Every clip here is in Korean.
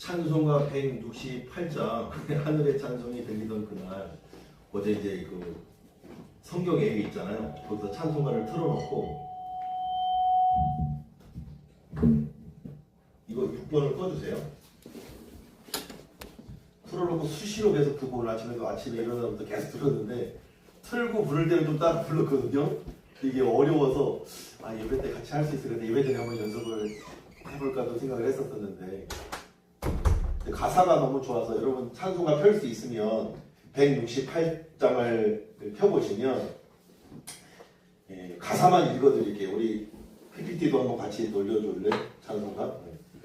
찬송가 168장 하늘의 찬송이 들리던 그날, 어제 이제 그 성경 앱이 있잖아요. 거기서 찬송가를 틀어놓고, 이거 6번을 꺼주세요. 틀어놓고 수시로 계속 듣고 오늘 아침에 일어나면서 계속 들었는데, 틀고 부를 때는 좀 따라 불렀거든요. 이게 어려워서 예배 때 같이 할 수 있을 텐데 예배 전에 한번 연습을 해볼까도 생각을 했었는데, 가사가 너무 좋아서 여러분 찬송가 펼 수 있으면 168장을 펴보시면 가사만 읽어드릴게요. 우리 PPT도 한번 같이 돌려줄래? 찬송가.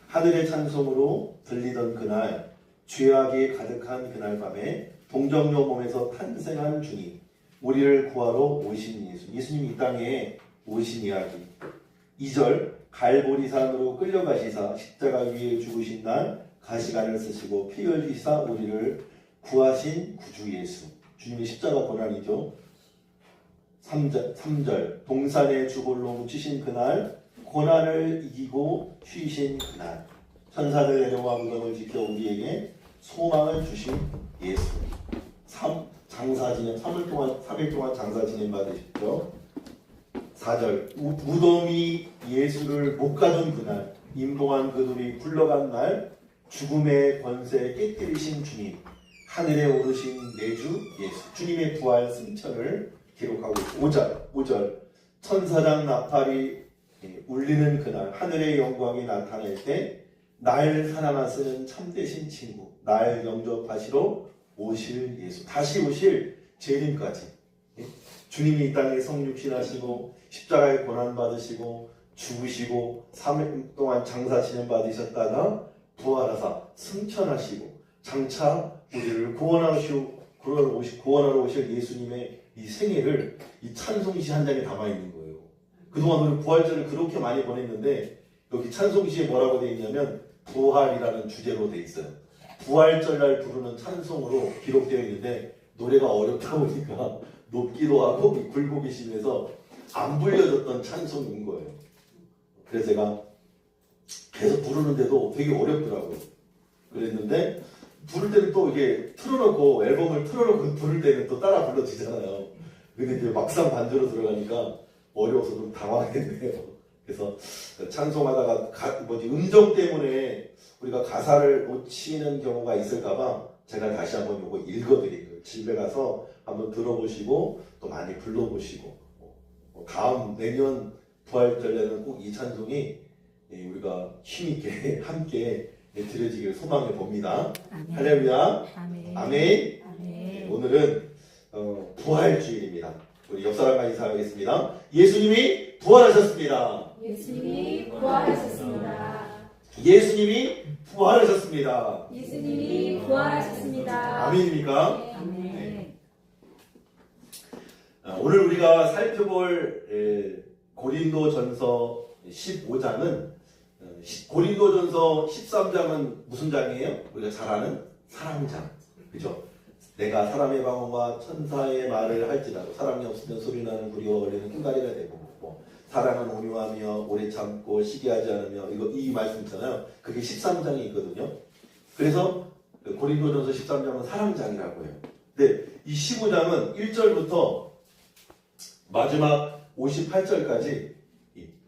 하늘의 찬송으로 들리던 그날, 죄악이 가득한 그날 밤에 동정녀 몸에서 탄생한 주님, 우리를 구하러 오신 예수. 예수님이 이 땅에 오신 이야기. 2절, 갈보리산으로 끌려가시사 십자가 위에 죽으신 날 가시관을 쓰시고 피 흘리사 우리를 구하신 구주 예수. 주님의 십자가 고난이죠. 3절, 동산에 주골로 묻히신 그날, 고난을 이기고 쉬신 그날, 천사들 내려와 무덤을 지켜 우리에게 소망을 주신 예수. 3일 동안 장사 지낸 받으십시오. 4절, 무덤이 예수를 못 가둔 그날, 임동한 그들이 굴러간 날, 죽음의 권세 깨뜨리신 주님, 하늘에 오르신 내주 예수. 주님의 부활 승천을 기록하고 있습니다. 5절, 천사장 나팔이 울리는 그날, 하늘의 영광이 나타날 때 날 사랑하시는 참되신 친구, 날 영접하시러 오실 예수. 다시 오실 재림까지. 주님이 이 땅에 성육신하시고 십자가에 고난받으시고 죽으시고 3일 동안 장사 진행 받으셨다가 부활하사 승천하시고 장차 우리를 구원하러 오실 예수님의 이 생애를 이 찬송시 한 장에 담아 있는 거예요. 그동안 우리 부활절을 그렇게 많이 보냈는데 여기 찬송시에 뭐라고 되어 있냐면 부활이라는 주제로 되어 있어요. 부활절날 부르는 찬송으로 기록되어 있는데 노래가 어렵다 보니까 높기도 하고 굴고 계시면서 안 불려졌던 찬송인 거예요. 그래서 제가 계속 부르는데도 되게 어렵더라고요. 그랬는데 부를 때는 또 이게 틀어놓고 앨범을 틀어놓고 부를 때는 또 따라 불러지잖아요. 근데 이제 막상 반주로 들어가니까 어려워서 좀 당황했네요. 그래서 찬송하다가 음정 때문에 우리가 가사를 놓치는 경우가 있을까봐 제가 다시 한번 이거 읽어드릴게요. 집에 가서 한번 들어보시고 또 많이 불러보시고 다음 내년 부활절에는 꼭 이 찬송이 우리가 힘있게 함께 드려지길 소망해 봅니다. 아멘. 할렐루야. 아멘. 아멘. 아멘. 오늘은 부활주일입니다. 우리 옆사람과 인사하겠습니다. 예수님이 부활하셨습니다. 예수님이 부활하셨습니다. 예수님이 부활하셨습니다. 예수님이 부활하셨습니다. 아멘입니까? 네. 아멘. 네. 오늘 우리가 살펴볼 고린도전서 15장은 고린도전서 13장은 무슨 장이에요? 우리가 잘 아는 사랑장. 그죠? 내가 사람의 방언과 천사의 말을 할지라도 사랑이 없으면 소리나는 구리와 원래는 흰가리가 되고 사랑은 온유하며 오래 참고 시기하지 않으며 이 말씀 있잖아요. 그게 13장이 있거든요. 그래서 고린도전서 13장은 사랑장이라고 해요. 근데 이 15장은 1절부터 마지막 58절까지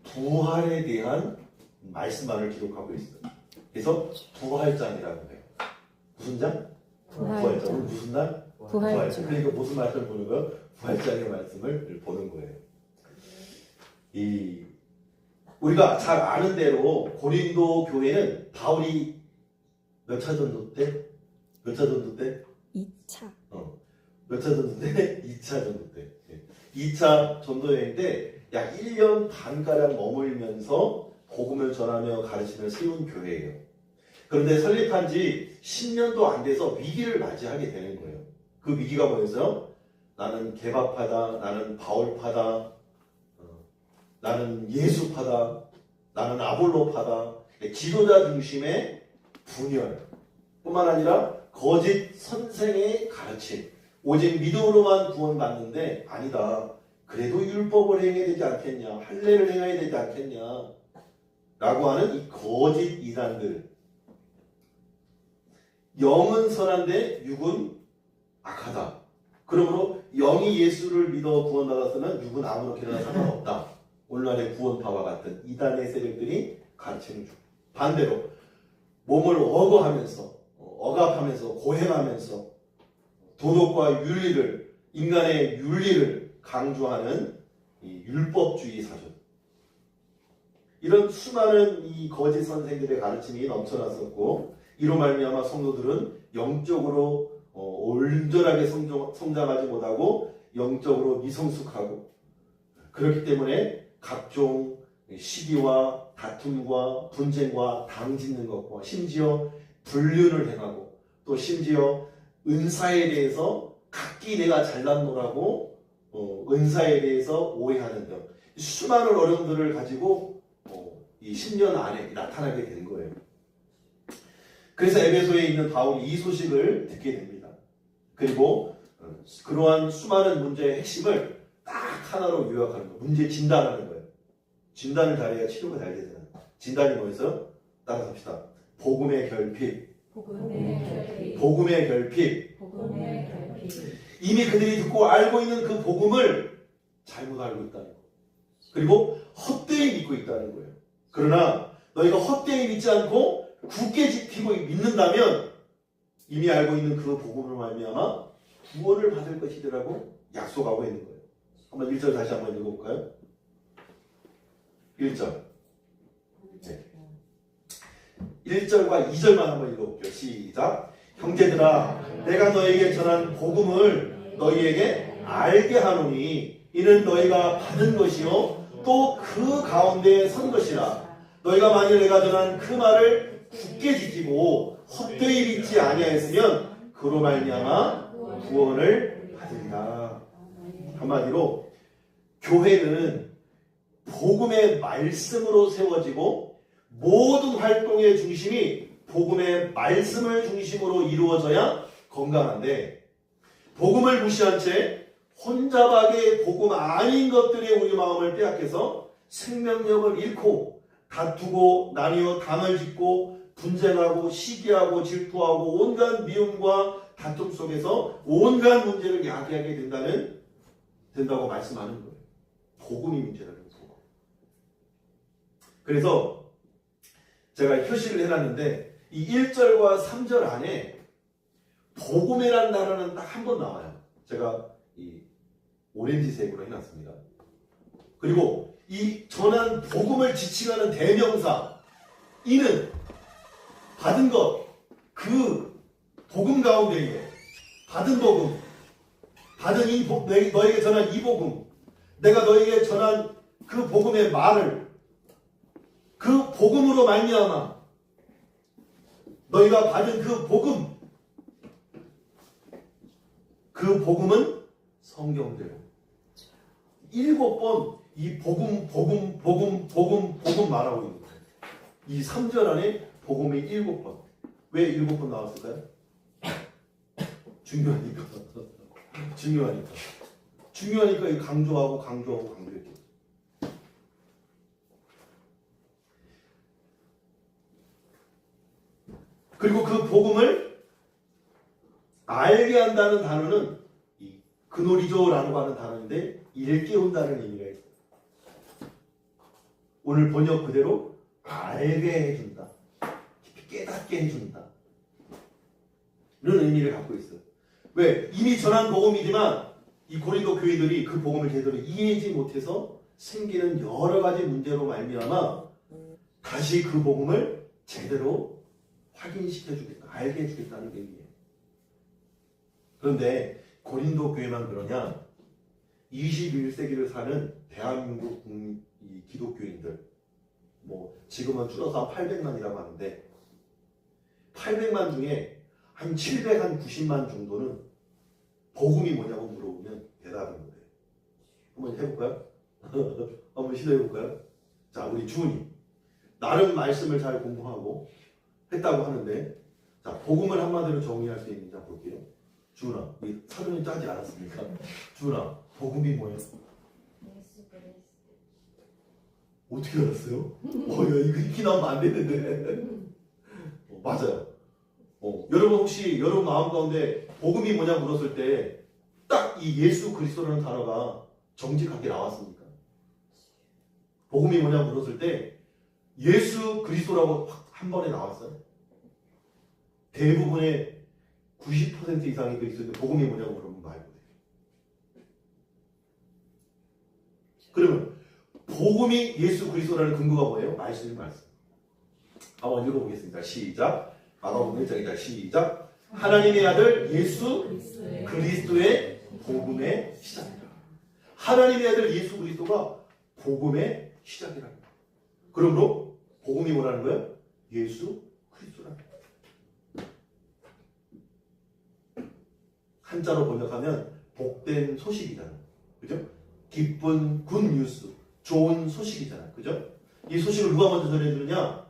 부활에 대한 말씀만을 기록하고 있어요. 그래서 부활장이라고 해요. 무슨 장? 부활장. 오늘 무슨 날? 부활장. 그러니까 무슨 말씀을 보는 거예요? 부활장의 말씀을 보는 거예요. 우리가 잘 아는 대로 고린도 교회는 바울이 몇 차 전도 때? 몇 차 전도 때? 2차. 몇 차 전도 때? 2차 전도 때. 2차 전도 여행 때 약 1년 반가량 머물면서 복음을 전하며 가르치며 세운 교회예요. 그런데 설립한 지 10년도 안 돼서 위기를 맞이하게 되는 거예요. 그 위기가 뭐였어요? 나는 개바파다, 나는 바울파다, 나는 예수파다, 나는 아볼로파다. 지도자 중심의 분열 뿐만 아니라 거짓 선생의 가르침. 오직 믿음으로만 구원받는데 아니다. 그래도 율법을 행해야 되지 않겠냐, 할례를 행해야 되지 않겠냐 라고 하는 이 거짓 이단들, 영은 선한데 육은 악하다. 그러므로 영이 예수를 믿어 구원받았으면 육은 아무렇게나 상관없다. 오늘날의 구원파와 같은 이단의 세력들이 가르치는 중. 반대로 몸을 억압하면서 고행하면서 도덕과 윤리를, 인간의 윤리를 강조하는 이 율법주의 사전. 이런 수많은 이 거짓 선생들의 가르침이 넘쳐났었고, 이로 말미암아 성도들은 영적으로 온전하게 성장하지 못하고 영적으로 미성숙하고, 그렇기 때문에 각종 시기와 다툼과 분쟁과 당짓는 것과 심지어 불륜을 행하고, 또 심지어 은사에 대해서 각기 내가 잘났노라고 은사에 대해서 오해하는 등 수많은 어려움들을 가지고 이 10년 안에 나타나게 된 거예요. 그래서 에베소에 있는 바울이 이 소식을 듣게 됩니다. 그리고 그러한 수많은 문제의 핵심을 딱 하나로 요약하는 거예요. 문제 진단하는 거예요. 진단을 잘해야 치료가 잘 되잖아요. 진단이 뭐였어요? 따라서 합시다. 복음의 결핍. 복음의 결핍. 이미 그들이 듣고 알고 있는 그 복음을 잘못 알고 있다는 거. 그리고 헛되이 믿고 있다는 거예요. 그러나 너희가 헛되이 믿지 않고 굳게 지키고 믿는다면 이미 알고 있는 그 복음을 말미암아 구원을 받을 것이라고 약속하고 있는 거예요. 한번 1절 다시 한번 읽어볼까요? 1절. 네. 1절과 2절만 한번 읽어볼게요. 시작. 형제들아, 내가 너에게 전한 복음을 너희에게 알게 하노니 이는 너희가 받은 것이요 또 그 가운데 선 것이라. 너희가 만일 내가 전한 그 말을 굳게 지키고 헛되이 믿지 아니하였으면 그로 말미암아 구원을 받으리라. 한마디로 교회는 복음의 말씀으로 세워지고 모든 활동의 중심이 복음의 말씀을 중심으로 이루어져야 건강한데, 복음을 무시한 채 혼자밖에 복음 아닌 것들에 우리 마음을 빼앗겨서 생명력을 잃고 다투고 나뉘어 담을 짓고 분쟁하고 시기하고 질투하고 온갖 미움과 다툼 속에서 온갖 문제를 야기하게 된다고 말씀하는 거예요. 복음이 문제라는 거예요. 그래서 제가 표시를 해놨는데 이 1절과 3절 안에 복음이라는 단어는 딱 한 번 나와요. 제가 이 오렌지색으로 해놨습니다. 그리고 이 전한 복음을 지칭하는 대명사 이는 받은 것, 그 복음 가운데에 받은 복음, 받은 너에게 전한 이 복음, 내가 너에게 전한 그 복음의 말을, 그 복음으로 말미암아 너희가 받은 그 복음, 그 복음은 성경대로 7번 이 복음 말하고 있는 거예요. 이 3절 안에 복음이 7번. 왜 7번 나왔을까요? 중요하니까. 이 강조하고 강조했죠. 그리고 그 복음을 알게 한다는 단어는 이 그노리조라고 하는 단어인데 일깨운다는 의미가 있어요. 오늘 번역 그대로 알게 해준다, 깨닫게 해준다 이런 의미를 갖고 있어요. 왜? 이미 전한 복음이지만 이 고린도 교회들이 그 복음을 제대로 이해하지 못해서 생기는 여러 가지 문제로 말미암아 다시 그 복음을 제대로 확인시켜주겠다, 알게 해주겠다는 얘기예요. 그런데 고린도 교회만 그러냐? 21세기를 사는 대한민국 기독교인들, 지금은 줄어서 800만이라고 하는데 800만 중에 한 790만 정도는 복음이 뭐냐고 물어보면 대답이 못해요. 한번 해볼까요? 한번 시도해볼까요? 자, 우리 주은이 나름 말씀을 잘 공부하고 했다고 하는데, 자, 복음을 한마디로 정의할 수 있는지 한번 볼게요. 주은아, 이 사전이 짜지 않았습니까? 주은아, 복음이 뭐예요? 어떻게 알았어요? 야, 이거 익히 나오면 안 되는데. 맞아요. 여러분 혹시 여러분 마음 가운데 복음이 뭐냐 물었을 때 딱 이 예수 그리스도라는 단어가 정직하게 나왔습니까? 복음이 뭐냐 물었을 때 예수 그리스도라고 확 한 번에 나왔어요? 대부분의 90% 이상의 그리스도인데 복음이 뭐냐고 물으면 말 못해요. 그러면 복음이 예수 그리스도라는 근거가 뭐예요? 말씀이 말씀. 한번 읽어보겠습니다. 시작. 마가복음 1장이다. 시작. 하나님의 아들 예수 그리스도의 복음의 시작이다. 하나님의 아들 예수 그리스도가 복음의 시작이라는 거예요. 그러므로 복음이 뭐라는 거예요? 예수 그리스도라는 거예요. 한자로 번역하면 복된 소식이잖아요. 그죠? 기쁜 굿 뉴스, 좋은 소식이잖아요. 그죠? 이 소식을 누가 먼저 전해주느냐?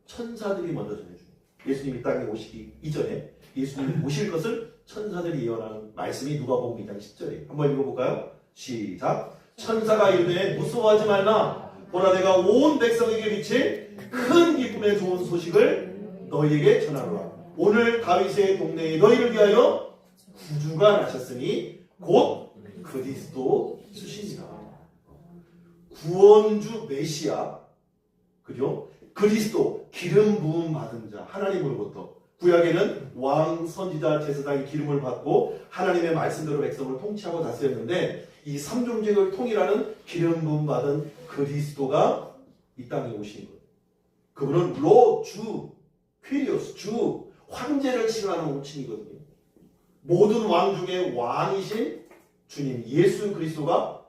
천사들이 먼저 전해줍니다. 예수님이 땅에 오시기 이전에 예수님이 오실 것을 천사들이 예언하는 말씀이 누가복음 2장 10절이에요. 한번 읽어볼까요? 시작. 천사가 이르되 무서워하지 말라. 보라 내가 온 백성에게 미칠 큰 기쁨의 좋은 소식을 너희에게 전하노라. 오늘 다윗의 동네에 너희를 위하여 구주가 나셨으니 곧 그리스도 주시니라. 구원주 메시아, 그죠? 그리스도, 기름 부음 받은 자, 하나님으로부터. 구약에는 왕, 선지자, 제사장이 기름을 받고 하나님의 말씀대로 백성을 통치하고 다스렸는데 이 삼종직을 통일하는 기름 부음 받은 그리스도가 이 땅에 오신 거예요. 그분은 로, 주, 퀴리오스, 주, 황제를 칭하는 호칭이거든요. 모든 왕 중에 왕이신 주님 예수 그리스도가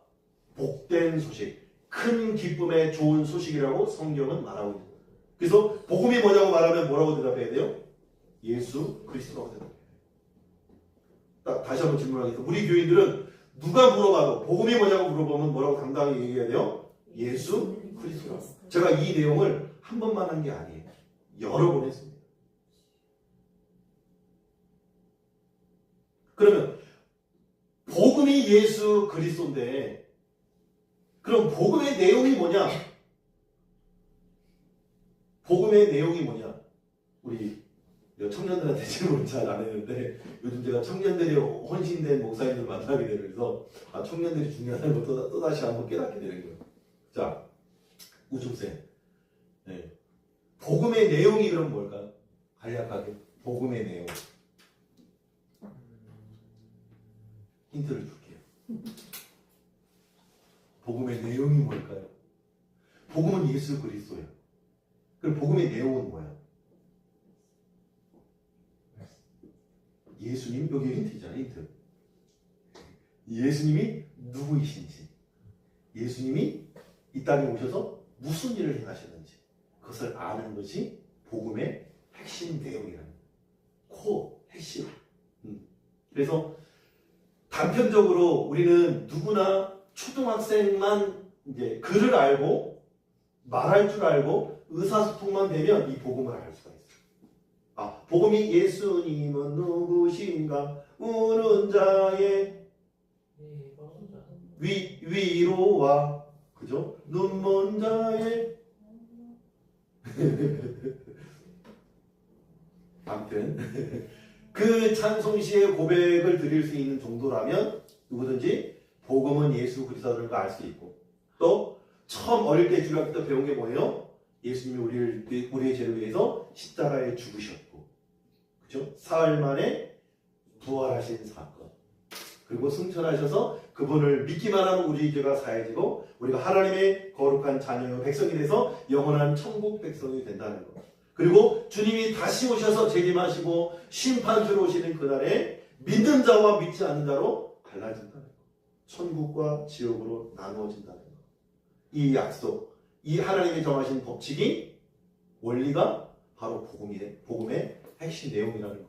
복된 소식, 큰 기쁨의 좋은 소식이라고 성경은 말하고 있는 거예요. 그래서 복음이 뭐냐고 말하면 뭐라고 대답해야 돼요? 예수 그리스도라고 대답해야 돼요. 다시 한번 질문하겠습니다. 우리 교인들은 누가 물어봐도 복음이 뭐냐고 물어보면 뭐라고 당당히 얘기해야 돼요? 예수 그리스도라고. 제가 이 내용을 한 번만 한 게 아니에요. 여러 번 했습니다. 그러면 복음이 예수 그리스도인데 그럼 복음의 내용이 뭐냐? 복음의 내용이 뭐냐? 우리 청년들한테 질문을 잘 안 했는데 요즘 제가 청년들이 헌신된 목사님들 만나게 되면서 청년들이 중요하다는 걸 또다시 한번 깨닫게 되는 거예요. 자, 우중생. 네. 복음의 내용이 그럼 뭘까요? 간략하게 복음의 내용. 힌트를 줄게요. 복음의 내용이 뭘까요? 복음은 예수 그리스도예요. 그럼 복음의 내용은 뭐야? 예수님, 여기 힌트잖아요. 힌트. 예수님이 누구이신지, 예수님이 이 땅에 오셔서 무슨 일을 행하셨는지 그것을 아는 것이 복음의 핵심 내용이라는 거예요. 코어, 핵심. 그래서 단편적으로 우리는 누구나 초등학생만 이제 글을 알고 말할 줄 알고 의사소통만 되면 이 복음을 알 수가 있어요. 복음이 예수님은 누구신가? 우는 자의 위로와 그죠? 눈먼 자의 아무튼 그 찬송시의 고백을 드릴 수 있는 정도라면 누구든지 복음은 예수 그리스도를 알 수 있고 또 처음 어릴 때 중학교 때 배운 게 뭐예요? 예수님이 우리의 죄를 위해서 십자가에 죽으셨고 그죠? 사흘 만에 부활하신 사건 그리고 승천하셔서 그분을 믿기만 하면 우리 죄가 사해지고 우리가 하나님의 거룩한 자녀요 백성이 돼서 영원한 천국 백성이 된다는 것 그리고 주님이 다시 오셔서 재림하시고 심판주로 오시는 그날에 믿는 자와 믿지 않는 자로 갈라진다는 것 천국과 지옥으로 나누어진다는 것 이 약속, 이 하나님이 정하신 법칙이 원리가 바로 복음의 핵심 내용이라는 거예요.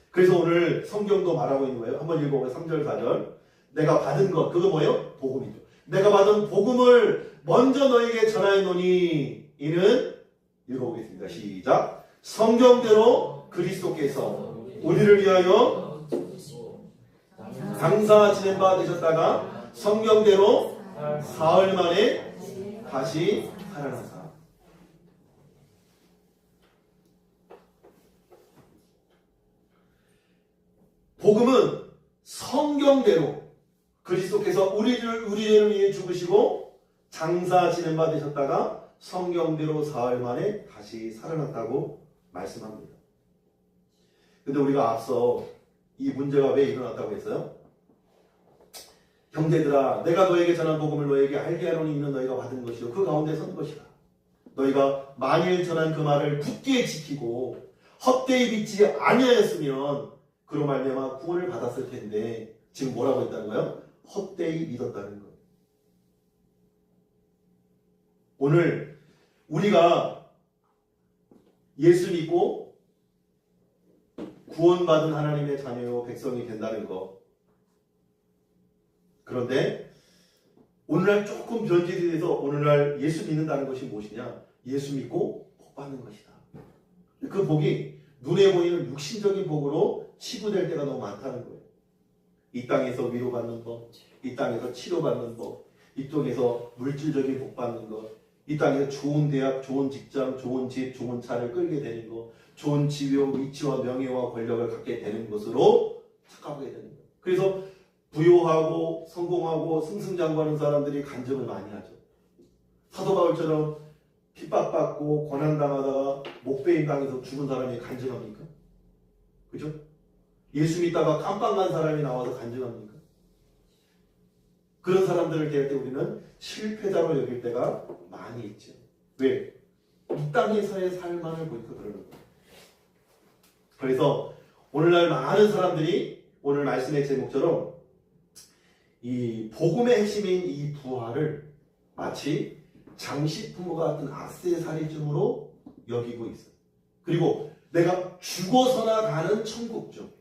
그래서 오늘 성경도 말하고 있는 거예요. 한번 읽어보면 3절 4절 내가 받은 것, 그거 뭐예요? 복음이죠. 내가 받은 복음을 먼저 너에게 전하노니 이는 읽어보겠습니다. 시작. 성경대로 그리스도께서 우리를 위하여 장사 지낸 바 되셨다가 성경대로 사흘 만에 다시 살아나사. 복음은 성경대로 그리스도께서 우리를 위해 죽으시고 장사 진행받으셨다가 성경대로 사흘 만에 다시 살아났다고 말씀합니다. 근데 우리가 앞서 이 문제가 왜 일어났다고 했어요? 형제들아, 내가 너에게 전한 복음을 너에게 알게 하노니 이는 너희가 받은 것이요 그 가운데 선 것이라. 너희가 만일 전한 그 말을 굳게 지키고 헛되이 믿지 아니하였으면 그로 말미암아 구원을 받았을 텐데, 지금 뭐라고 했다는 거예요? 헛되이 믿었다는 거예요. 오늘 우리가 예수 믿고 구원받은 하나님의 자녀요 백성이 된다는 것. 그런데 오늘날 조금 변질이 돼서 오늘날 예수 믿는다는 것이 무엇이냐? 예수 믿고 복 받는 것이다. 그 복이 눈에 보이는 육신적인 복으로 치부될 때가 너무 많다는 거예요. 이 땅에서 위로받는 법, 이 땅에서 치료받는 법, 이쪽에서 물질적인 복 받는 것, 이 땅에서 좋은 대학, 좋은 직장, 좋은 집, 좋은 차를 끌게 되는 것, 좋은 지위와 위치와 명예와 권력을 갖게 되는 것으로 착각하게 되는 거예요. 그래서 부유하고 성공하고 승승장구하는 사람들이 간증을 많이 하죠. 사도 바울처럼 핍박받고 고난당하다가 목베임 당해서 죽은 사람이 간증합니까? 그죠? 예수 믿다가 깜빵 간 사람이 나와서 간증합니까? 그런 사람들을 대할 때 우리는 실패자로 여길 때가 많이 있죠. 왜? 이 땅에서의 삶만을 보니까 그러는 거예요. 그래서 오늘날 많은 사람들이 오늘 말씀의 제목처럼 이 복음의 핵심인 이 부활을 마치 장식품과 같은 액세서리즘으로 여기고 있어요. 그리고 내가 죽어서나 가는 천국죠.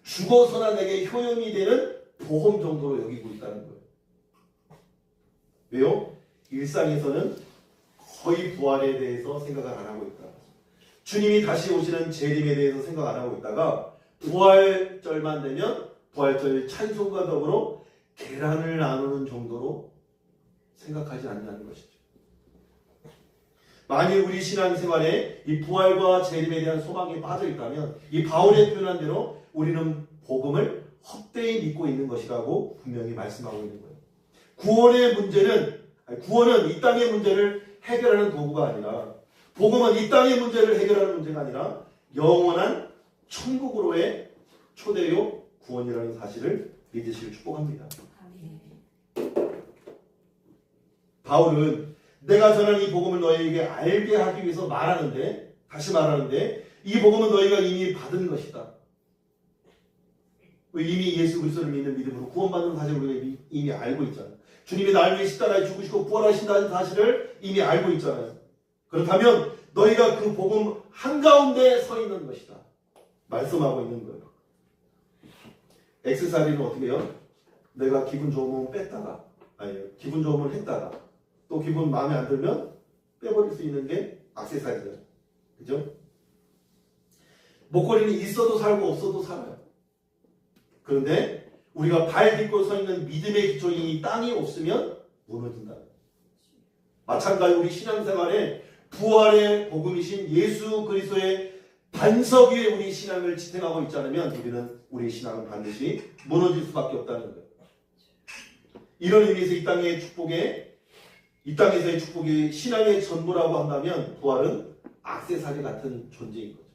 죽어서나 내게 효용이 되는 보험 정도로 여기고 있다는 거예요. 왜요? 일상에서는 거의 부활에 대해서 생각을 안 하고 있다. 주님이 다시 오시는 재림에 대해서 생각 안 하고 있다가 부활절만 되면 부활절 찬송과 더불어 계란을 나누는 정도로 생각하지 않는다는 것이죠. 만일 우리 신앙생활에 이 부활과 재림에 대한 소망이 빠져 있다면 이 바울의 표현한 대로 우리는 복음을 헛되이 믿고 있는 것이라고 분명히 말씀하고 있는 거예요. 구원은 이 땅의 문제를 해결하는 도구가 아니라, 복음은 이 땅의 문제를 해결하는 문제가 아니라 영원한 천국으로의 초대요 구원이라는 사실을 믿으시길 축복합니다. 바울은 내가 전한 이 복음을 너희에게 알게 하기 위해서 다시 말하는데 이 복음은 너희가 이미 받은 것이다. 이미 예수 그리스도를 믿는 믿음으로 구원받는 사실을 우리가 이미 알고 있잖아요. 주님이 날 위해 십자가에 죽으시고 부활하신다는 사실을 이미 알고 있잖아요. 그렇다면 너희가 그 복음 한가운데 서 있는 것이다. 말씀하고 있는 거예요. 액세서리는 어떻게 해요? 내가 기분 좋으면 뺐다가, 기분 좋으면 했다가, 또 기분 마음에 안 들면 빼버릴 수 있는 게 액세서리잖아요. 그죠? 목걸이는 있어도 살고 없어도 살아요. 그런데 우리가 발 딛고 서 있는 믿음의 기초인 이 땅이 없으면 무너진다. 마찬가지 우리 신앙생활에 부활의 복음이신 예수 그리스도의 반석 위에 우리 신앙을 지탱하고 있지 않으면 우리 신앙은 반드시 무너질 수밖에 없다는 거예요. 이런 의미에서 이 땅에서의 축복이 신앙의 전부라고 한다면 부활은 액세서리 같은 존재인 거죠.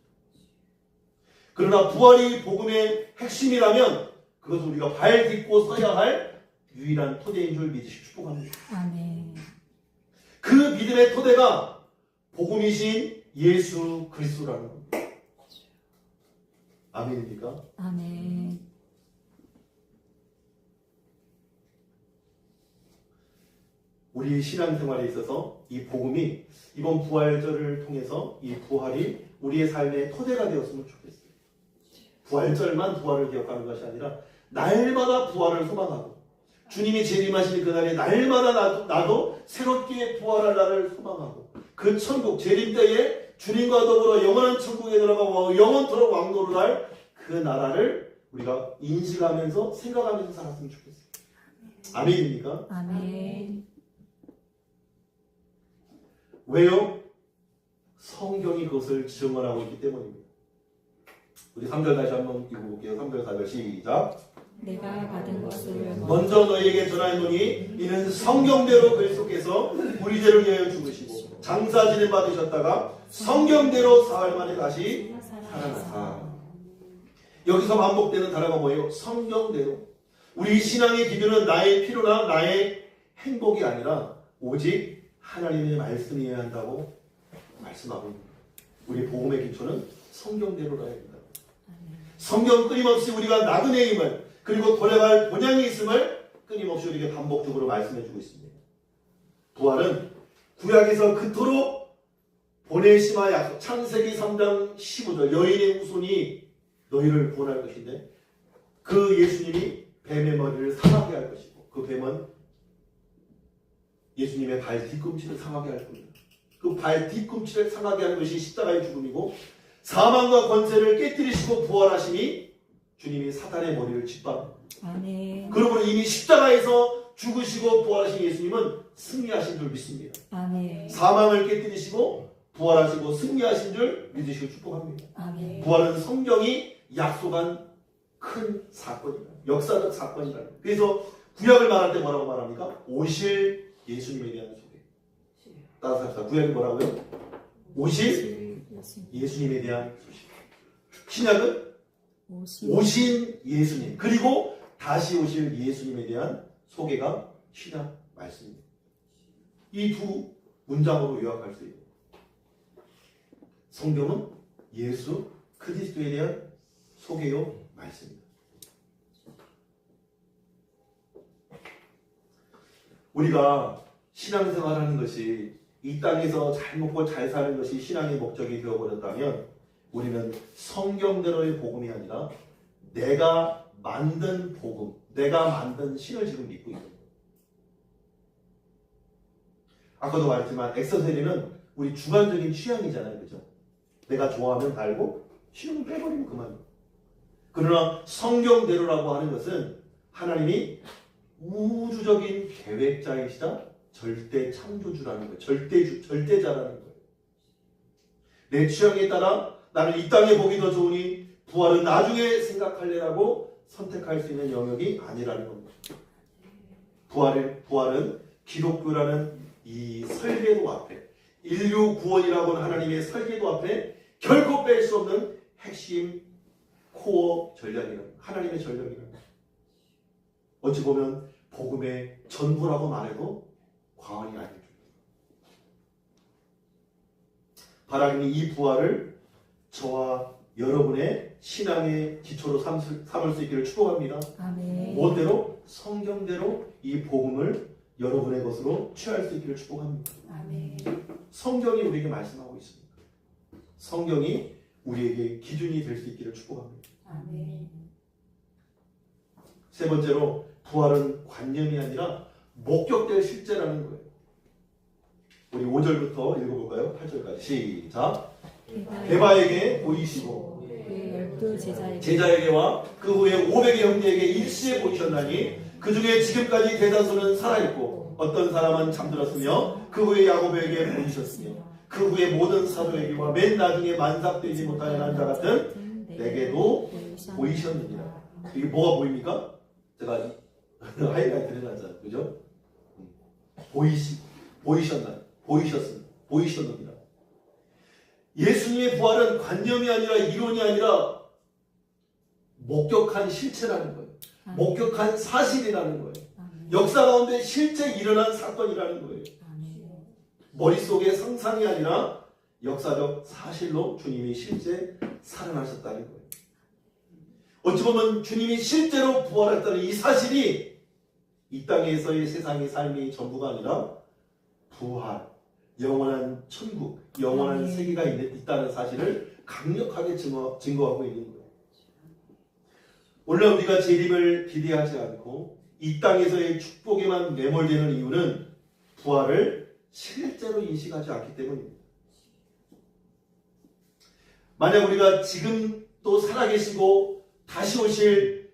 그러나 부활이 복음의 핵심이라면 그것은 우리가 발 딛고 서야 할 유일한 토대인 줄 믿으시고 축복합니다. 아멘. 그 믿음의 토대가 복음이신 예수 그리스도라는 겁니다. 아멘입니까? 아멘. 우리 신앙생활에 있어서 이 복음이 이번 부활절을 통해서 이 부활이 우리의 삶의 토대가 되었으면 좋겠어요. 부활절만 부활을 기억하는 것이 아니라 날마다 부활을 소망하고 주님이 재림하시는 그날에 날마다 나도 새롭게 부활할 날을 소망하고 그 천국 재림 때에 주님과 더불어 영원한 천국에 들어가고 영원토록 왕노를 할 그 나라를 우리가 인식하면서 생각하면서 살았으면 좋겠어요. 아멘입니까? 아멘. 왜요? 성경이 그것을 증언하고 있기 때문입니다. 우리 3절 다시 한번 읽어볼게요. 3절 4절 시작. 내가 받은 것을 먼저 너희에게 전하노니 이는 성경대로 그리스도께서 우리 죄를 위하여 죽으시고 장사 지내 받으셨다가 성경대로 사흘 만에 다시 살아나사. 여기서 반복되는 단어가 뭐예요? 성경대로. 우리 신앙의 기준은 나의 필요나 나의 행복이 아니라 오직 하나님의 말씀이어야 한다고 말씀하고 있습니다. 우리 복음의 기초는 성경대로라야 합니다. 성경 끊임없이 우리가 나그네의 힘을 그리고 돌아갈 본향이 있음을 끊임없이 우리에게 반복적으로 말씀해주고 있습니다. 부활은 구약에서 그토록 보내심하 약속 창세기 3장 15절 여인의 후손이 너희를 구원할 것인데 그 예수님이 뱀의 머리를 상하게 할 것이고 그 뱀은 예수님의 발 뒤꿈치를 상하게 할 겁니다. 그 발 뒤꿈치를 상하게 하는 것이 십자가의 죽음이고 사망과 권세를 깨뜨리시고 부활하시니 주님이 사탄의 머리를 짓밟습니다. 아멘. 그러므로 이미 십자가에서 죽으시고 부활하신 예수님은 승리하신 줄 믿습니다. 아멘. 사망을 깨뜨리시고 부활하시고 승리하신 줄 믿으시고 축복합니다. 아멘. 부활은 성경이 약속한 큰 사건이다. 역사적 사건이다. 그래서 구약을 말할 때 뭐라고 말합니까? 오실 예수님에 대한 소개. 따라서 합시다. 구약이 뭐라고요? 오실 예수님에 대한 소식. 신약은 오신 예수님 그리고 다시 오실 예수님에 대한 소개가 신약 말씀입니다. 이 두 문장으로 요약할 수 있는 성경은 예수 그리스도에 대한 소개요 말씀입니다. 우리가 신앙생활하는 것이 이 땅에서 잘 먹고 잘 사는 것이 신앙의 목적이 되어버렸다면 우리는 성경대로의 복음이 아니라 내가 만든 복음, 내가 만든 신을 지금 믿고 있는 거예요. 아까도 말했지만 액세서리는 우리 주관적인 취향이잖아요. 그죠? 내가 좋아하면 달고 싫으면 빼버리면 그만. 그러나 성경대로라고 하는 것은 하나님이 우주적인 계획자이시다 절대 창조주라는 거예요. 절대자라는 거예요. 내 취향에 따라 나는 이 땅에 보기 더 좋으니 부활은 나중에 생각할래라고 선택할 수 있는 영역이 아니라는 겁니다. 부활은 기독교라는 이 설계도 앞에 인류 구원이라고 하는 하나님의 설계도 앞에 결코 뺄 수 없는 핵심 코어 전략이라는 하나님의 전략이라는 어찌 보면 복음의 전부라고 말해도 과언이 아닙니다. 하나님이 이 부활을 저와 여러분의 신앙의 기초로 삼을 수 있기를 축복합니다. 아멘. 무엇대로? 성경대로 이 복음을 여러분의 것으로 취할 수 있기를 축복합니다. 아멘. 성경이 우리에게 말씀하고 있습니다. 성경이 우리에게 기준이 될 수 있기를 축복합니다. 아멘. 세 번째로 부활은 관념이 아니라 목격될 실제라는 거예요. 우리 5절부터 읽어볼까요? 8절까지 시작. 베바에게 보이시고 그 12 제자에게와 그 후에 500의 형제에게 일시에 보이셨나니 그 중에 지금까지 대다수는 살아있고 어떤 사람은 잠들었으며 그 후에 야고보에게 보이셨으며 그 후에 모든 사도에게와 맨 나중에 만삭되지 못하는 한 자 같은 내게도 보이셨느니라. 이게 뭐가 보입니까? 제가 하이라이트를 해놨잖아요. 그죠? 보이셨느니라. 예수님의 부활은 관념이 아니라 이론이 아니라 목격한 실체라는 거예요. 목격한 사실이라는 거예요. 역사 가운데 실제 일어난 사건이라는 거예요. 머릿속의 상상이 아니라 역사적 사실로 주님이 실제 살아나셨다는 거예요. 어찌 보면 주님이 실제로 부활했다는 이 사실이 이 땅에서의 세상의 삶이 전부가 아니라 부활, 영원한 천국, 영원한 세계가 있다는 사실을 강력하게 증거하고 있는 거예요. 오늘 우리가 재림을 기대하지 않고 이 땅에서의 축복에만 매몰되는 이유는 부활을 실제로 인식하지 않기 때문입니다. 만약 우리가 지금 또 살아계시고 다시 오실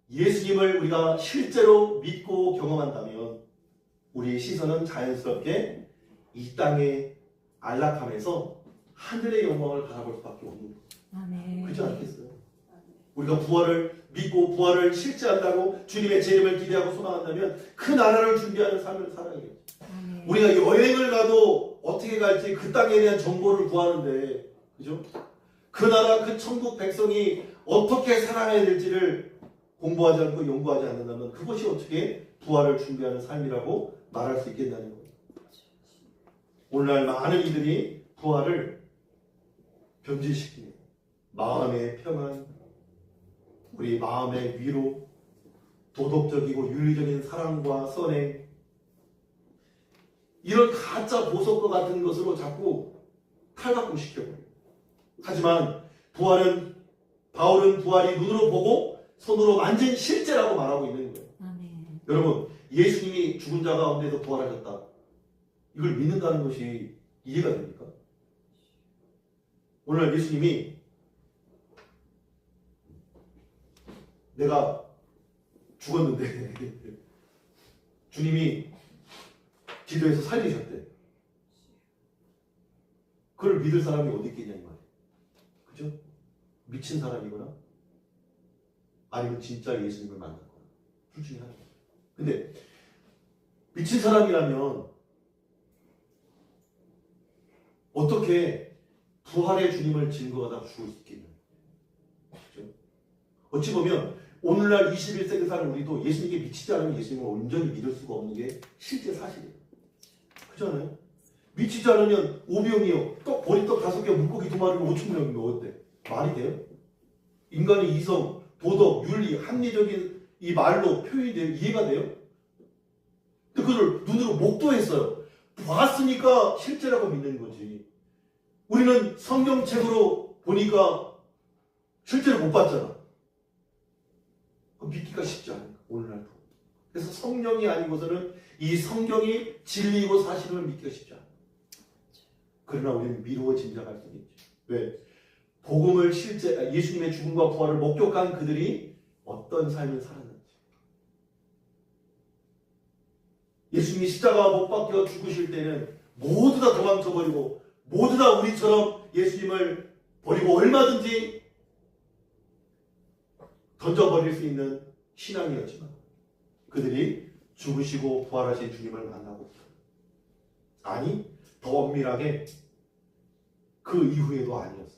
예수님을 우리가 실제로 믿고 경험한다면 우리의 시선은 자연스럽게 이 땅의 안락함에서 하늘의 영광을 바라볼 수밖에 없는 거예요. 그렇지 않겠어요? 우리가 부활을 믿고 부활을 실제한다고 주님의 재림을 기대하고 소망한다면 그 나라를 준비하는 삶을 살아야겠죠. 아멘. 우리가 여행을 가도 어떻게 갈지 그 땅에 대한 정보를 구하는데, 그죠? 그 나라, 그 천국 백성이 어떻게 살아가야 될지를 공부하지 않고 연구하지 않는다면 그것이 어떻게 부활을 준비하는 삶이라고 말할 수 있겠다는 거예요. 오늘날 많은 이들이 부활을 변질시키는 마음의 평안, 우리 마음의 위로, 도덕적이고 윤리적인 사랑과 선행, 이런 가짜 보석과 같은 것으로 자꾸 탈바꿈시켜버려요. 하지만 바울은 부활이 눈으로 보고 손으로 만진 실제라고 말하고 있는 거예요. 아멘. 여러분, 예수님이 죽은 자 가운데서 부활하셨다. 이걸 믿는다는 것이 이해가 됩니까? 오늘 예수님이 내가 죽었는데 주님이 기도해서 살리셨대. 그걸 믿을 사람이 어디 있겠냐 이 말이에요. 그죠? 미친 사람이거나 아니면 진짜 예수님을 만났거나 둘 중에 하나예요. 근데 미친 사람이라면 어떻게 부활의 주님을 증거하다 죽을 수 있겠냐. 그죠? 어찌 보면 오늘날 21세기 사는 우리도 예수님께 미치지 않으면 예수님을 온전히 믿을 수가 없는 게 실제 사실이에요. 그렇잖아요? 미치지 않으면 오병이요, 보리떡 5개, 물고기 2마리를 5,000명이 어때? 말이 돼요? 인간의 이성, 도덕, 윤리, 합리적인 이 말로 표현이 돼요? 이해가 돼요? 근데 그걸 눈으로 목도했어요. 봤으니까 실제라고 믿는 거지. 우리는 성경책으로 보니까 실제로 못 봤잖아. 믿기가 쉽지 않아요. 오늘날도. 그래서 성령이 아니고서는 이 성경이 진리이고 사실을 믿기가 쉽지 않아요. 그러나 우리는 미루어 짐작할 수 있죠. 왜? 복음을 예수님의 죽음과 부활을 목격한 그들이 어떤 삶을 살았는지. 예수님이 십자가와 못 박혀 죽으실 때는 모두 다 도망쳐버리고 모두 다 우리처럼 예수님을 버리고 얼마든지 던져버릴 수 있는 신앙이었지만 그들이 죽으시고 부활하신 주님을 만나고 아니 더 엄밀하게 그 이후에도 아니었어요.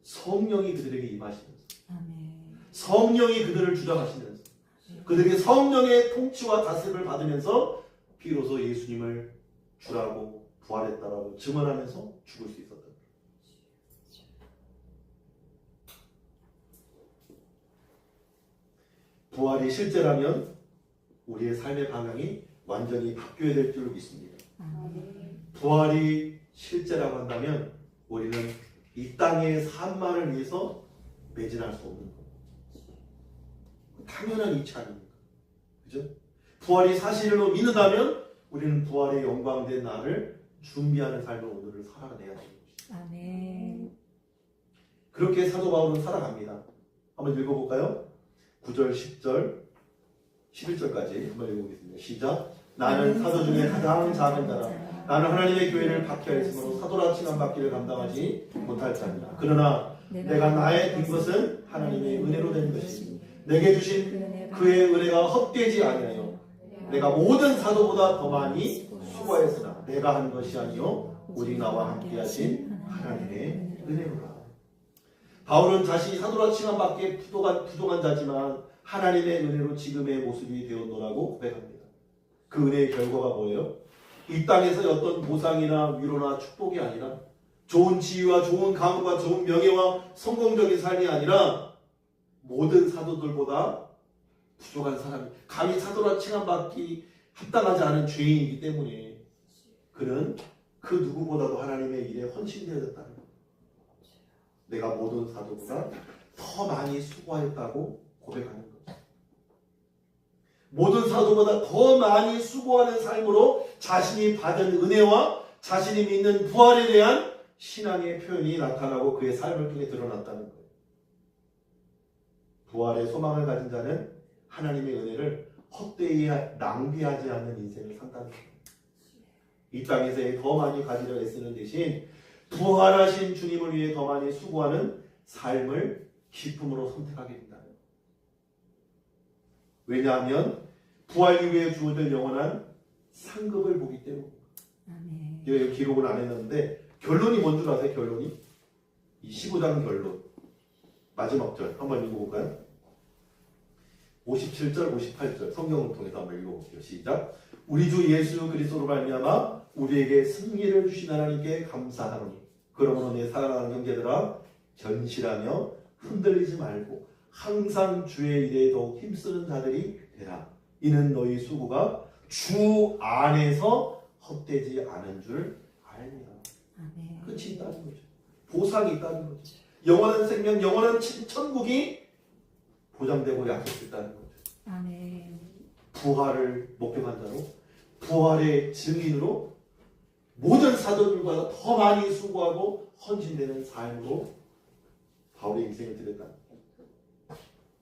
성령이 그들에게 임하시면서 성령이 그들을 주장하시면서 그들에게 성령의 통치와 다스림을 받으면서 비로소 예수님을 주라고 부활했다라고 증언하면서 죽을 수 있었던 거예요. 부활이 실제라면 우리의 삶의 방향이 완전히 바뀌어야 될 줄로 믿습니다. 부활이 실제라고 한다면 우리는 이 땅의 삶만을 위해서 매진할 수 없는 거예요. 당연한 이치 아닙니까? 그죠? 부활이 사실로 믿는다면 우리는 부활의 영광된 날을 준비하는 삶을 오늘을 살아내야 되는 것이죠. 아멘. 그렇게 사도 바울은 살아갑니다. 한번 읽어볼까요? 9절, 10절, 11절까지 한번 읽어보겠습니다. 시작. 나는 사도 중에 가장 작은 자라. 나는 하나님의 교회를 박해하였으므로 사도라 칭함 받기를 감당하지 못할 자니라. 그러나 내가 나의 된 것은 하나님의 은혜로 된 것이니 내게 주신 그의 은혜가 헛되지 아니하여 내가 모든 사도보다 더 많이 수고하였으나 내가 한 것이 아니요 오직 나와 함께 하신 하나님의 은혜로라. 바울은 자신이 사도라 칭함 받기에 부족한 자지만 하나님의 은혜로 지금의 모습이 되었노라고 고백합니다. 그 은혜의 결과가 뭐예요? 이 땅에서 어떤 보상이나 위로나 축복이 아니라 좋은 지위와 좋은 가문과 좋은 명예와 성공적인 삶이 아니라 모든 사도들보다 부족한 사람이 감히 사도라 칭함받기 합당하지 않은 죄인이기 때문에 그는 그 누구보다도 하나님의 일에 헌신되어졌다는 거예요. 내가 모든 사도보다 더 많이 수고하였다고 고백하는 거예요. 모든 사도보다 더 많이 수고하는 삶으로 자신이 받은 은혜와 자신이 믿는 부활에 대한 신앙의 표현이 나타나고 그의 삶을 통해 드러났다는 거예요. 부활의 소망을 가진 자는 하나님의 은혜를 헛되이 낭비하지 않는 인생을 산다는 거예요. 이 땅에서 더 많이 가지려 애쓰는 대신 부활하신 주님을 위해 더 많이 수고하는 삶을 기쁨으로 선택하게 된다. 왜냐하면 부활 이후에 주어질 영원한 상급을 보기 때문에. 아멘. 여기 기록은 안 했는데 결론이 뭔 줄 아세요? 결론이? 이 15장 결론. 마지막 절 한번 읽어볼까요? 57절, 58절 성경을 통해서 한번 읽어볼게요. 시작. 우리 주 예수 그리스도로 말미암아 우리에게 승리를 주신 하나님께 감사하노니 그러므로 내 사랑하는 형제들아 견실하며 흔들리지 말고 항상 주의 일에 더욱 힘쓰는 자들이 되라. 이는 너희 수고가 주 안에서 헛되지 않은 줄 알리라. 아멘. 끝이 있다는 거죠. 보상이 있다는 거죠. 영원한 생명, 영원한 천국이 보장되고 약속됐다는 거죠. 아멘. 부활을 목격한 자로, 부활의 증인으로 모든 사도들보다 더 많이 수고하고 헌신되는 삶으로 바울의 인생을 드렸다.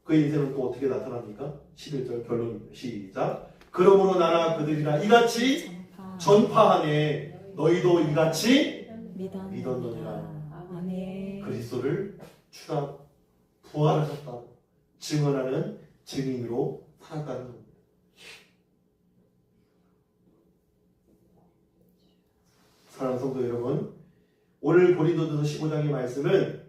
그의 인생은 또 어떻게 나타납니까? 11절 결론입니다. 시작. 그러므로 나나 그들이나 이같이 전파하네. 너희도 이같이 믿었느니라. 아멘. 그리스도를 주라 부활하셨다고 증언하는 증인으로 살았다는 겁니다. 사랑하는 성도 여러분, 오늘 고린도전서 15장의 말씀은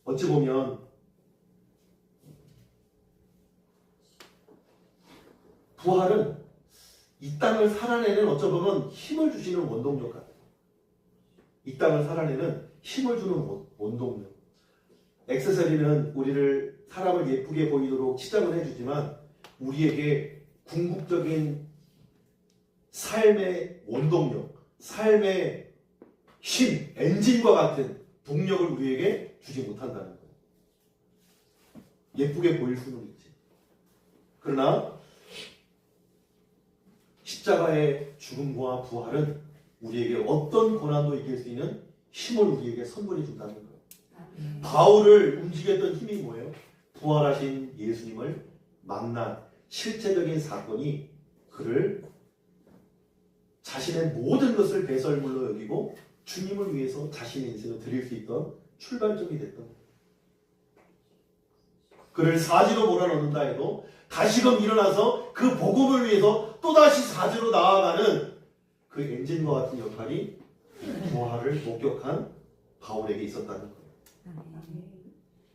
어찌 보면 부활은 이 땅을 살아내는 어쩌보면 힘을 주시는 원동력 같아요. 이 땅을 살아내는 힘을 주는 원동력. 액세서리는 우리를 사람을 예쁘게 보이도록 치장을 해주지만 우리에게 궁극적인 삶의 원동력, 삶의 힘, 엔진과 같은 동력을 우리에게 주지 못한다는 거예요. 예쁘게 보일 수는 있지. 그러나 십자가의 죽음과 부활은 우리에게 어떤 고난도 이길 수 있는 힘을 우리에게 선물해 준다는 거예요. 바울을 움직였던 힘이 뭐예요? 부활하신 예수님을 만난 실제적인 사건이 그를 자신의 모든 것을 배설물로 여기고 주님을 위해서 자신의 인생을 드릴 수 있던 출발점이 됐던 거예요. 그를 사지로 몰아넣는다 해도 다시금 일어나서 그 복음을 위해서 또다시 사지로 나아가는 그 엔진과 같은 역할이 부활을 목격한 바울에게 있었다는 거예요.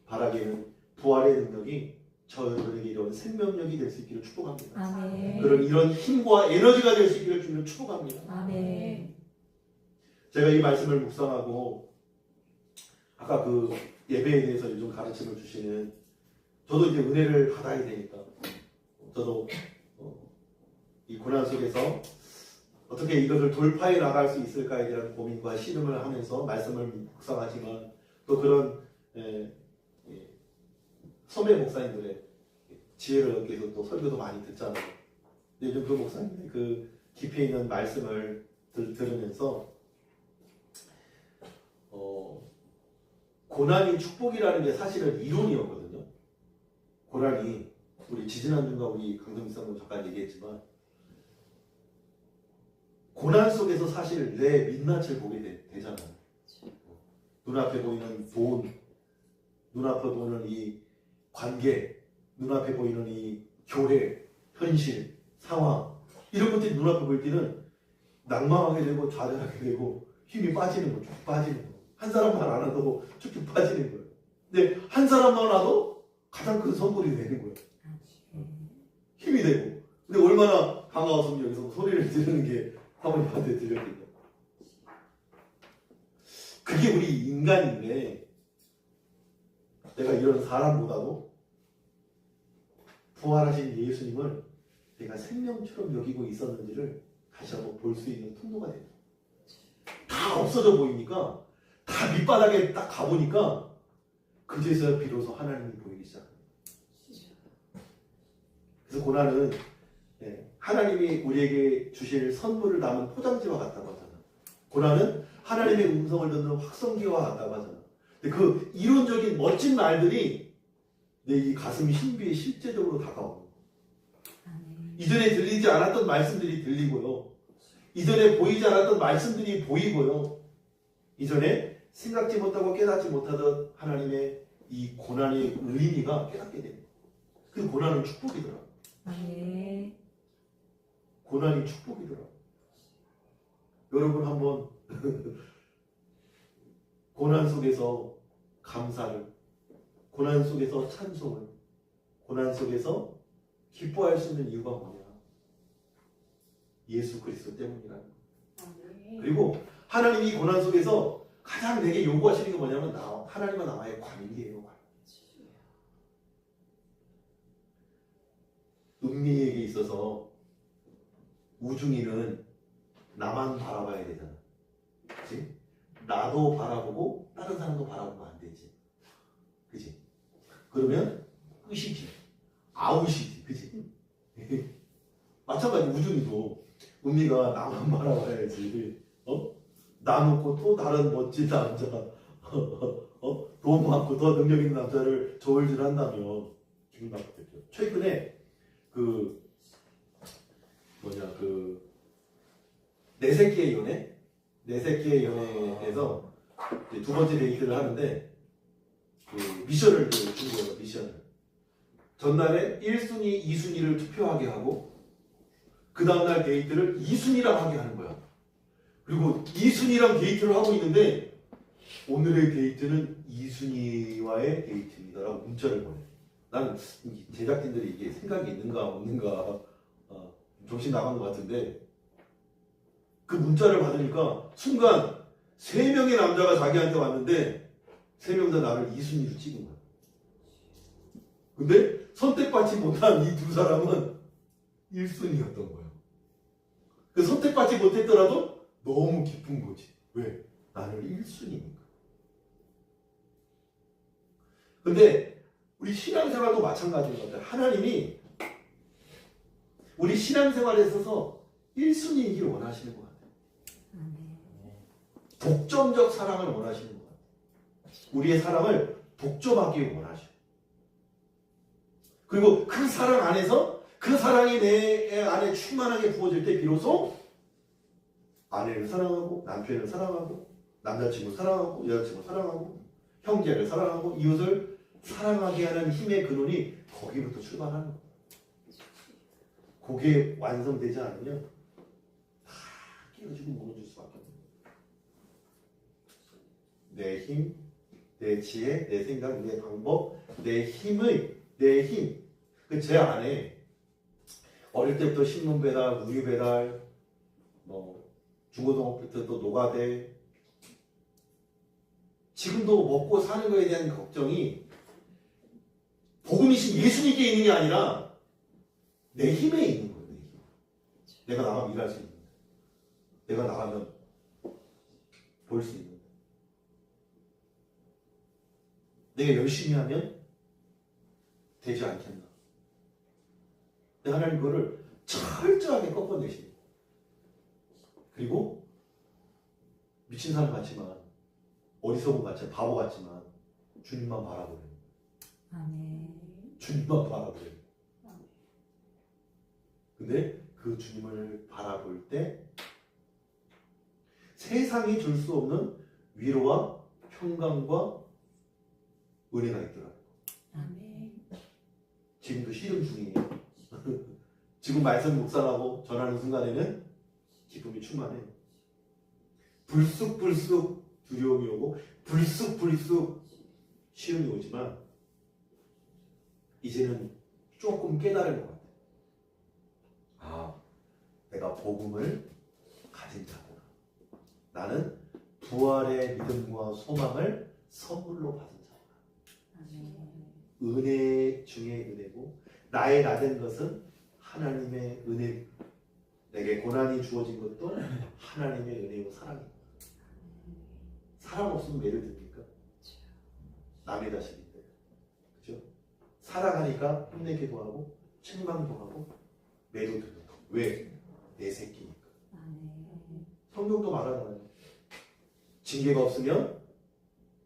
바라기는 부활의 능력이 저희들에게 이런 생명력이 될 수 있기를 축복합니다. 아멘. 그런 이런 힘과 에너지가 될 수 있기를 주님을 축복합니다. 아멘. 제가 이 말씀을 묵상하고 아까 그 예배에 대해서 요즘 가르침을 주시는 저도 이제 은혜를 받아야 되니까 저도 이 고난 속에서 어떻게 이것을 돌파해 나갈 수 있을까에 대한 고민과 씨름을 하면서 말씀을 묵상하지만 또 그런 선배 목사님들의 지혜를 얻기 위해서 또 설교도 많이 듣잖아요. 근데 요즘 그 목사님들이 그 깊이 있는 말씀을 들으면서 고난이 축복이라는 게 사실은 이론이었거든요. 고난이 우리 지지난주가 우리 강동민사님 잠깐 얘기했지만 고난 속에서 사실 내 민낯을 보게 되잖아요. 눈앞에 보이는 돈, 눈앞에 보이는 이 관계, 눈앞에 보이는 이 교회, 현실, 상황 이런 것들이 눈앞에 보일 때는 낭망하게 되고 좌절하게 되고 힘이 빠지는 거죠. 빠지는 거. 한 사람만 안 와도 쭉쭉 빠지는 거예요. 근데 한 사람만 와도 가장 큰 선물이 되는 거예요. 힘이 되고. 근데 얼마나 반가웠으면 여기서 소리를 지르는 게 사모님한테 들렸겠냐. 그게 우리 인간인데 내가 이런 사람보다도 부활하신 예수님을 내가 생명처럼 여기고 있었는지를 다시 한번 볼 수 있는 통로가 됩니다. 다 없어져 보이니까 다 밑바닥에 딱 가보니까 그제서야 비로소 하나님이 보이기 시작합니다. 그래서 고난은 하나님이 우리에게 주실 선물을 담은 포장지와 같다고 하잖아. 고난은 하나님의 음성을 듣는 확성기와 같다고 하잖아. 근데 그 이론적인 멋진 말들이 내 이 가슴 신비에 실제적으로 다가오고 이전에 들리지 않았던 말씀들이 들리고요. 이전에 보이지 않았던 말씀들이 보이고요. 이전에 생각지 못하고 깨닫지 못하던 하나님의 이 고난의 의미가 깨닫게 됩니다. 그 고난은 축복이더라. 아멘. 고난이 축복이더라. 여러분 한번 고난 속에서 감사를, 고난 속에서 찬송을, 고난 속에서 기뻐할 수 있는 이유가 뭐냐? 예수 그리스도 때문이라는 거예요. 그리고 하나님이 고난 속에서 가장 내게 요구하시는 게 뭐냐면 하나님과 나와의 관계예요. 은미에게 있어서 우중이는 나만 바라봐야 되잖아. 그치? 나도 바라보고 다른 사람도 바라보면 안 되지. 그치? 그러면 끝이지. 아웃이지. 그치? 마찬가지 우중이도 은미가 나만 바라봐야지. 나 놓고 또 다른 멋진 남자, 돈 많고 더 능력 있는 남자를 저울질한다면 기분 나쁘겠죠. 최근에 내 새끼의 연애에서 이제 두 번째 데이트를 하는데 미션을 준 거예요. 미션을 전날에 1순위, 2순위를 투표하게 하고 그 다음날 데이트를 2순위랑 하게 하는 거야. 그리고 2순위랑 데이트를 하고 있는데 오늘의 데이트는 2순위와의 데이트입니다라고 문자를 보내. 나는 제작진들이 이게 생각이 있는가 없는가 정신 나간 것 같은데 그 문자를 받으니까 순간 3명의 남자가 자기한테 왔는데 3명 다 나를 2순위로 찍은 거야. 근데 선택받지 못한 이 두 사람은 1순위였던 거예요. 그 선택받지 못했더라도 너무 기쁜 거지. 왜? 나는 1순위니까. 근데 우리 신앙생활도 마찬가지인 것 같아요. 하나님이 우리 신앙생활에 있어서 1순위이기를 원하시는 것 같아요. 독점적 사랑을 원하시는 것 같아요. 우리의 사랑을 독점하기 원하셔요. 그리고 그 사랑 안에서 그 사랑이 내 안에 충만하게 부어질 때 비로소 아내를 사랑하고 남편을 사랑하고 남자친구를 사랑하고 여자친구를 사랑하고 형제를 사랑하고 이웃을 사랑하게 하는 힘의 근원이 거기부터 출발하는 거예요. 그게 완성되지 않으면 다 깨어지고 무너질 수밖에 없는 거예요. 내 힘, 내 지혜, 내 생각, 내 방법, 내 힘, 제 안에 어릴 때부터 신문 배달, 우유 배달, 중고등학교 또 노가대, 지금도 먹고 사는 거에 대한 걱정이 복음이신 예수님께 있는 게 아니라 내 힘에 있는 거예요. 내 힘. 내가 나가면 일할 수 있는 거예요. 내가 나가면 볼 수 있는 거예요. 내가 열심히 하면 되지 않겠나. 근데 하나님 그거를 철저하게 꺾어내십니다. 그리고 미친 사람 같지만 어리석은 같지만 바보 같지만 주님만 바라보래요. 아멘. 주님만 바라보래요. 근데 그 주님을 바라볼 때 세상이 줄 수 없는 위로와 평강과 은혜가 있더라고요. 아멘. 지금도 씨름 중이에요. 지금 말씀 묵상하고 전하는 순간에는 기쁨이 충만해요. 불쑥불쑥 두려움이 오고 불쑥불쑥 시험이 오지만 이제는 조금 깨달은 것 같아요. 아, 내가 복음을 가진 자구나. 나는 부활의 믿음과 소망을 선물로 받은 자구나. 은혜 중에 은혜고 나의 나된 것은 하나님의 은혜. 내게 고난이 주어진 것도 하나님의 은혜요 사랑입니다. 사랑 없으면 매를 듭니까? 남의 자식인데, 그죠? 사랑하니까 힘내기도 하고 책망도 하고 매도 들고. 왜? 내 새끼니까. 성경도 말하잖아요. 징계가 없으면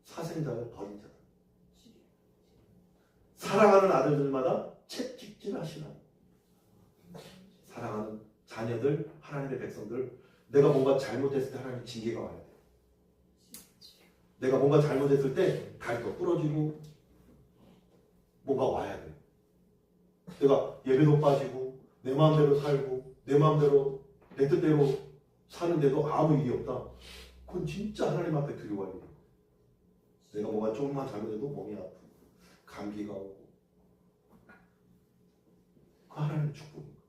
사생자를 버린 자다. 사랑하는 아들들마다 채찍질하시나. 사랑하는 자녀들, 하나님의 백성들, 내가 뭔가 잘못했을 때 하나님 징계가 와야 돼. 내가 뭔가 잘못했을 때 다리가 부러지고 뭔가 와야 돼. 내가 예배도 빠지고 내 마음대로 살고 내 마음대로 내 뜻대로 사는데도 아무 일이 없다. 그건 진짜 하나님 앞에 두려워할 일이야. 내가 뭔가 조금만 잘못해도 몸이 아프고 감기가 오고 그 하나님의 축복인 거야.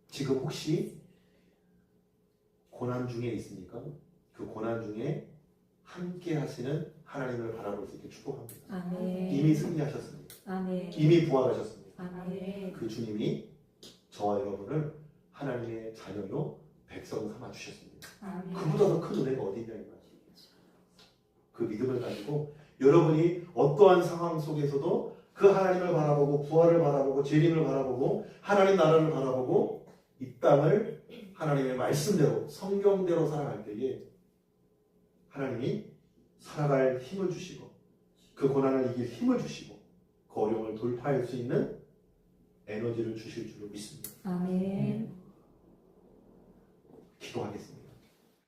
지금 혹시 고난 중에 있습니까? 그 고난 중에 함께 하시는 하나님을 바라볼 수 있게 축복합니다. 아멘. 이미 승리하셨습니다. 아멘. 이미 부활하셨습니다. 아멘. 그 주님이 저와 여러분을 하나님의 자녀요 백성 삼아 주셨습니다. 아멘. 그보다 더 큰 은혜가 어디 있냐 이 말이에요. 그 믿음을 가지고 여러분이 어떠한 상황 속에서도 그 하나님을 바라보고 부활을 바라보고 재림을 바라보고 하나님 나라를 바라보고 이 땅을 하나님의 말씀대로 성경대로 살아갈 때에 하나님이 살아갈 힘을 주시고 그 고난을 이길 힘을 주시고 그 어려움을 돌파할 수 있는 에너지를 주실 줄로 믿습니다. 아멘.